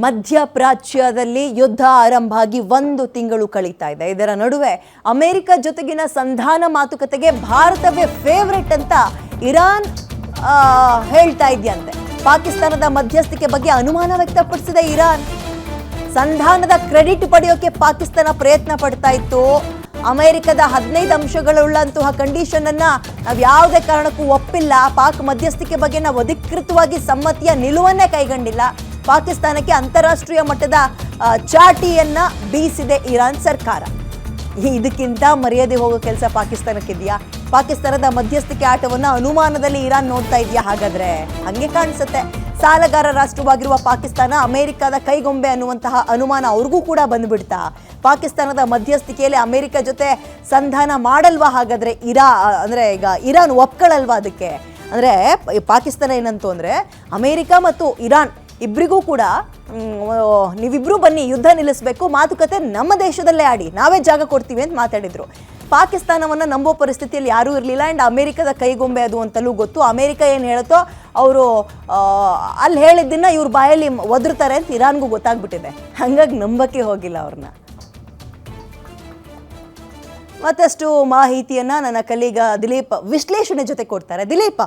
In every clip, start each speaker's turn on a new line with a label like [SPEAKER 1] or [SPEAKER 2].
[SPEAKER 1] ಮಧ್ಯಪ್ರಾಚ್ಯದಲ್ಲಿ ಯುದ್ಧ ಆರಂಭ ಆಗಿ 1 ತಿಂಗಳು ಕಳೀತಾ ಇದೆ. ಇದರ ನಡುವೆ ಅಮೆರಿಕ ಜೊತೆಗಿನ ಸಂಧಾನ ಮಾತುಕತೆಗೆ ಭಾರತವೇ ಫೇವರೇಟ್ ಅಂತ ಇರಾನ್ ಹೇಳ್ತಾ ಇದೆಯಂತೆ. ಪಾಕಿಸ್ತಾನದ ಮಧ್ಯಸ್ಥಿಕೆ ಬಗ್ಗೆ ಅನುಮಾನ ವ್ಯಕ್ತಪಡಿಸಿದೆ ಇರಾನ್. ಸಂಧಾನದ ಕ್ರೆಡಿಟ್ ಪಡೆಯೋಕೆ ಪಾಕಿಸ್ತಾನ ಪ್ರಯತ್ನ ಪಡ್ತಾ ಇತ್ತು. ಅಮೆರಿಕದ 15 ಅಂಶಗಳುಳ್ಳಂತಹ ಕಂಡೀಷನ್ ಅನ್ನ ನಾವು ಯಾವುದೇ ಕಾರಣಕ್ಕೂ ಒಪ್ಪಿಲ್ಲ. ಪಾಕ್ ಮಧ್ಯಸ್ಥಿಕೆ ಬಗ್ಗೆ ನಾವು ಅಧಿಕೃತವಾಗಿ ಸಮ್ಮತಿಯ ನಿಲುವನ್ನೇ ಕೈಗೊಂಡಿಲ್ಲ. ಪಾಕಿಸ್ತಾನಕ್ಕೆ ಅಂತಾರಾಷ್ಟ್ರೀಯ ಮಟ್ಟದ ಚಾಟಿಯನ್ನ ಬೀಸಿದೆ ಇರಾನ್ ಸರ್ಕಾರ. ಇದಕ್ಕಿಂತ ಮರ್ಯಾದೆ ಹೋಗೋ ಕೆಲಸ ಪಾಕಿಸ್ತಾನಕ್ಕಿದೆಯಾ? ಪಾಕಿಸ್ತಾನದ ಮಧ್ಯಸ್ಥಿಕೆ ಆಟವನ್ನು ಅನುಮಾನದಲ್ಲಿ ಇರಾನ್ ನೋಡ್ತಾ ಇದೆಯಾ? ಹಾಗಾದ್ರೆ ಹಂಗೆ ಕಾಣಿಸುತ್ತೆ. ಸಾಲಗಾರ ರಾಷ್ಟ್ರವಾಗಿರುವ ಪಾಕಿಸ್ತಾನ ಅಮೆರಿಕದ ಕೈಗೊಂಬೆ ಅನ್ನುವಂತಹ ಅನುಮಾನ ಅವ್ರಿಗೂ ಕೂಡ ಬಂದ್ಬಿಡ್ತಾ. ಪಾಕಿಸ್ತಾನದ ಮಧ್ಯಸ್ಥಿಕೆಯಲ್ಲಿ ಅಮೆರಿಕ ಜೊತೆ ಸಂಧಾನ ಮಾಡಲ್ವಾ? ಹಾಗಾದ್ರೆ ಈಗ ಇರಾನ್ ಒಪ್ಕೊಳ್ಳಲ್ವಾ ಅದಕ್ಕೆ? ಅಂದರೆ ಪಾಕಿಸ್ತಾನ ಏನಂತು ಅಂದರೆ ಅಮೆರಿಕ ಮತ್ತು ಇರಾನ್ ಇಬ್ಬರಿಗೂ ಕೂಡ ನೀವಿಬ್ರು ಬನ್ನಿ ಯುದ್ಧ ನಿಲ್ಲಿಸಬೇಕು, ಮಾತುಕತೆ ನಮ್ಮ ದೇಶದಲ್ಲೇ ಆಡಿ, ನಾವೇ ಜಾಗ ಕೊಡ್ತೀವಿ ಅಂತ ಮಾತಾಡಿದ್ರು. ಪಾಕಿಸ್ತಾನವನ್ನು ನಂಬೋ ಪರಿಸ್ಥಿತಿಯಲ್ಲಿ ಯಾರೂ ಇರಲಿಲ್ಲ. ಆ್ಯಂಡ್ ಅಮೆರಿಕದ ಕೈಗೊಂಬೆ ಅದು ಅಂತಲೂ ಗೊತ್ತು. ಅಮೆರಿಕ ಏನು ಹೇಳುತ್ತೋ ಅವರು ಅಲ್ಲಿ ಹೇಳಿದ್ದನ್ನು ಇವ್ರ ಬಾಯಲ್ಲಿ ಒದರ್ತಾರೆ ಅಂತ ಇರಾನ್ಗೂ ಗೊತ್ತಾಗ್ಬಿಟ್ಟಿದೆ. ಹಾಗಾಗಿ ನಂಬಕ್ಕೆ ಹೋಗಿಲ್ಲ ಅವ್ರನ್ನ. ಮತ್ತಷ್ಟು ಮಾಹಿತಿಯನ್ನು ನನ್ನ ಕಲೀಗ ದಿಲೀಪ್ ವಿಶ್ಲೇಷಣೆ ಜೊತೆ ಕೊಡ್ತಾರೆ. ದಿಲೀಪ್,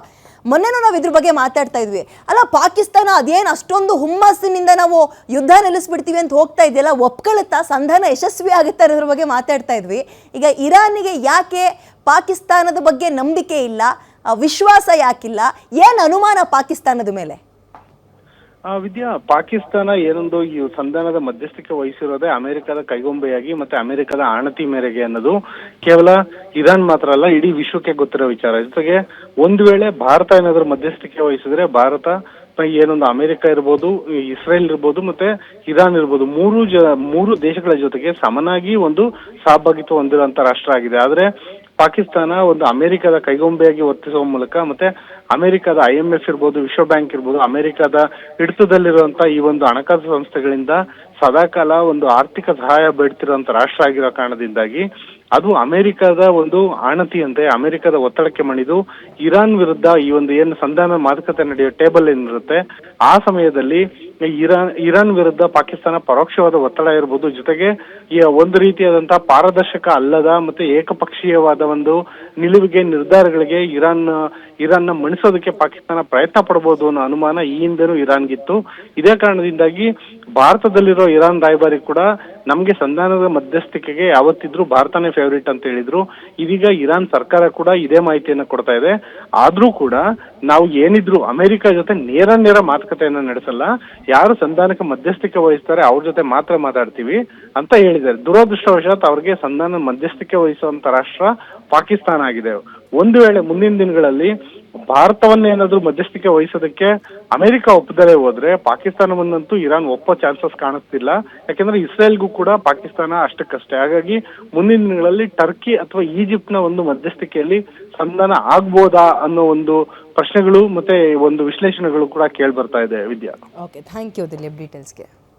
[SPEAKER 1] ಮೊನ್ನೆನೂ ನಾವು ಇದ್ರ ಬಗ್ಗೆ ಮಾತಾಡ್ತಾ ಇದ್ವಿ ಅಲ್ಲ, ಪಾಕಿಸ್ತಾನ ಅದೇನು ಅಷ್ಟೊಂದು ಹುಮ್ಮಸ್ಸಿನಿಂದ ನಾವು ಯುದ್ಧ ನಿಲ್ಲಿಸ್ಬಿಡ್ತೀವಿ ಅಂತ ಹೋಗ್ತಾ ಇದೆಯಲ್ಲ, ಒಪ್ಕೊಳ್ಳುತ್ತಾ? ಸಂಧಾನ ಯಶಸ್ವಿ ಆಗುತ್ತೆ ಅನ್ನೋದ್ರ ಬಗ್ಗೆ ಮಾತಾಡ್ತಾ ಇದ್ವಿ. ಈಗ ಇರಾನಿಗೆ ಯಾಕೆ ಪಾಕಿಸ್ತಾನದ ಬಗ್ಗೆ ನಂಬಿಕೆ ಇಲ್ಲ, ವಿಶ್ವಾಸ ಯಾಕಿಲ್ಲ? ಏನು ಅನುಮಾನ ಪಾಕಿಸ್ತಾನದ ಮೇಲೆ?
[SPEAKER 2] ವಿದ್ಯಾ, ಪಾಕಿಸ್ತಾನ ಏನೊಂದು ಈ ಸಂಧಾನದ ಮಧ್ಯಸ್ಥಿಕೆ ವಹಿಸಿರೋದೇ ಅಮೆರಿಕದ ಕೈಗೊಂಬೆಯಾಗಿ ಮತ್ತೆ ಅಮೆರಿಕದ ಆಣತಿ ಮೇರೆಗೆ ಅನ್ನೋದು ಕೇವಲ ಇರಾನ್ ಮಾತ್ರ ಅಲ್ಲ, ಇಡೀ ವಿಶ್ವಕ್ಕೆ ಗೊತ್ತಿರೋ ವಿಚಾರ. ಜೊತೆಗೆ ಒಂದು ವೇಳೆ ಭಾರತ ಏನಾದ್ರೂ ಮಧ್ಯಸ್ಥಿಕೆ ವಹಿಸಿದ್ರೆ ಭಾರತ ಏನೊಂದು ಅಮೆರಿಕ ಇರ್ಬೋದು, ಇಸ್ರೇಲ್ ಇರ್ಬೋದು ಮತ್ತೆ ಇರಾನ್ ಇರ್ಬೋದು, ಮೂರು ದೇಶಗಳ ಜೊತೆಗೆ ಸಮನಾಗಿ ಒಂದು ಸಹಭಾಗಿತ್ವ ಹೊಂದಿರುವಂತ ರಾಷ್ಟ್ರ ಆಗಿದೆ. ಆದ್ರೆ ಪಾಕಿಸ್ತಾನ ಒಂದು ಅಮೆರಿಕದ ಕೈಗೊಂಬೆಯಾಗಿ ವರ್ತಿಸುವ ಮೂಲಕ ಮತ್ತೆ ಅಮೆರಿಕದ IMF ಇರ್ಬೋದು, ವಿಶ್ವ ಬ್ಯಾಂಕ್ ಇರ್ಬೋದು, ಅಮೆರಿಕದ ಹಿಡಿತದಲ್ಲಿರುವಂತ ಈ ಒಂದು ಹಣಕಾಸು ಸಂಸ್ಥೆಗಳಿಂದ ಸದಾಕಾಲ ಒಂದು ಆರ್ಥಿಕ ಸಹಾಯ ಬೇಡ್ತಿರುವಂತ ರಾಷ್ಟ್ರ ಆಗಿರೋ ಕಾರಣದಿಂದಾಗಿ ಅದು ಅಮೆರಿಕದ ಒಂದು ಆಣತಿಯಂತೆ ಅಮೆರಿಕದ ಒತ್ತಡಕ್ಕೆ ಮಣಿದು ಇರಾನ್ ವಿರುದ್ಧ ಈ ಒಂದು ಏನು ಸಂಧಾನ ಮಾತುಕತೆ ನಡೆಯೋ ಟೇಬಲ್ ಏನಿರುತ್ತೆ ಆ ಸಮಯದಲ್ಲಿ ಇರಾನ್ ವಿರುದ್ಧ ಪಾಕಿಸ್ತಾನ ಪರೋಕ್ಷವಾದ ಒತ್ತಡ ಇರ್ಬೋದು, ಜೊತೆಗೆ ಈ ಒಂದು ರೀತಿಯಾದಂತಹ ಪಾರದರ್ಶಕ ಅಲ್ಲದ ಮತ್ತೆ ಏಕಪಕ್ಷೀಯವಾದ ಒಂದು ನಿಲುವಿಗೆ ನಿರ್ಧಾರಗಳಿಗೆ ಇರಾನ್ನ ಮಣಿಸೋದಕ್ಕೆ ಪಾಕಿಸ್ತಾನ ಪ್ರಯತ್ನ ಪಡಬಹುದು ಅನ್ನೋ ಅನುಮಾನ ಈ ಹಿಂದೆನೂ ಇರಾನ್ಗಿತ್ತು. ಇದೇ ಕಾರಣದಿಂದಾಗಿ ಭಾರತದಲ್ಲಿರೋ ಇರಾನ್ ರಾಯಭಾರಿ ಕೂಡ ನಮ್ಗೆ ಸಂಧಾನದ ಮಧ್ಯಸ್ಥಿಕೆಗೆ ಯಾವತ್ತಿದ್ರು ಭಾರತನೇ ಫೇವರಿಟ್ ಅಂತ ಹೇಳಿದ್ರು. ಇದೀಗ ಇರಾನ್ ಸರ್ಕಾರ ಕೂಡ ಇದೇ ಮಾಹಿತಿಯನ್ನ ಕೊಡ್ತಾ ಇದೆ. ಆದ್ರೂ ಕೂಡ ನಾವು ಏನಿದ್ರು ಅಮೆರಿಕ ಜೊತೆ ನೇರ ಮಾತುಕತೆಯನ್ನ ನಡೆಸಲ್ಲ, ಯಾರು ಸಂಧಾನಕ್ಕೆ ಮಧ್ಯಸ್ಥಿಕೆ ವಹಿಸ್ತಾರೆ ಅವ್ರ ಜೊತೆ ಮಾತ್ರ ಮಾತಾಡ್ತೀವಿ ಅಂತ ಹೇಳಿದ್ದಾರೆ. ದುರದೃಷ್ಟವಶಾತ್ ಅವ್ರಿಗೆ ಸಂಧಾನ ಮಧ್ಯಸ್ಥಿಕೆ ವಹಿಸುವಂತ ರಾಷ್ಟ್ರ ಪಾಕಿಸ್ತಾನ ಆಗಿದೆ. ಒಂದು ವೇಳೆ ಮುಂದಿನ ದಿನಗಳಲ್ಲಿ ಭಾರತವನ್ನೇನಾದ್ರೂ ಮಧ್ಯಸ್ಥಿಕೆ ವಹಿಸೋದಕ್ಕೆ ಅಮೆರಿಕ ಒಪ್ಪದಲೇ ಹೋದ್ರೆ ಪಾಕಿಸ್ತಾನವನ್ನಂತೂ ಇರಾನ್ ಒಪ್ಪೋ ಚಾನ್ಸಸ್ ಕಾಣಿಸ್ತಿಲ್ಲ. ಯಾಕೆಂದ್ರೆ ಇಸ್ರೇಲ್ಗೂ ಕೂಡ ಪಾಕಿಸ್ತಾನ ಅಷ್ಟಕ್ಕಷ್ಟೇ. ಹಾಗಾಗಿ ಮುಂದಿನ ದಿನಗಳಲ್ಲಿ ಟರ್ಕಿ ಅಥವಾ ಈಜಿಪ್ಟ್ನ ಒಂದು ಮಧ್ಯಸ್ಥಿಕೆಯಲ್ಲಿ ಸಂಧಾನ ಆಗ್ಬೋದಾ ಅನ್ನೋ ಒಂದು ಪ್ರಶ್ನೆಗಳು ಮತ್ತೆ ಒಂದು ವಿಶ್ಲೇಷಣೆಗಳು ಕೂಡ ಕೇಳಿ ಬರ್ತಾ ಇದೆ. ವಿದ್ಯಾ,
[SPEAKER 1] ಓಕೆ, ಥ್ಯಾಂಕ್ ಯು ದಿಲೀಪ್ ಡೀಟೇಲ್ಸ್ಗೆ.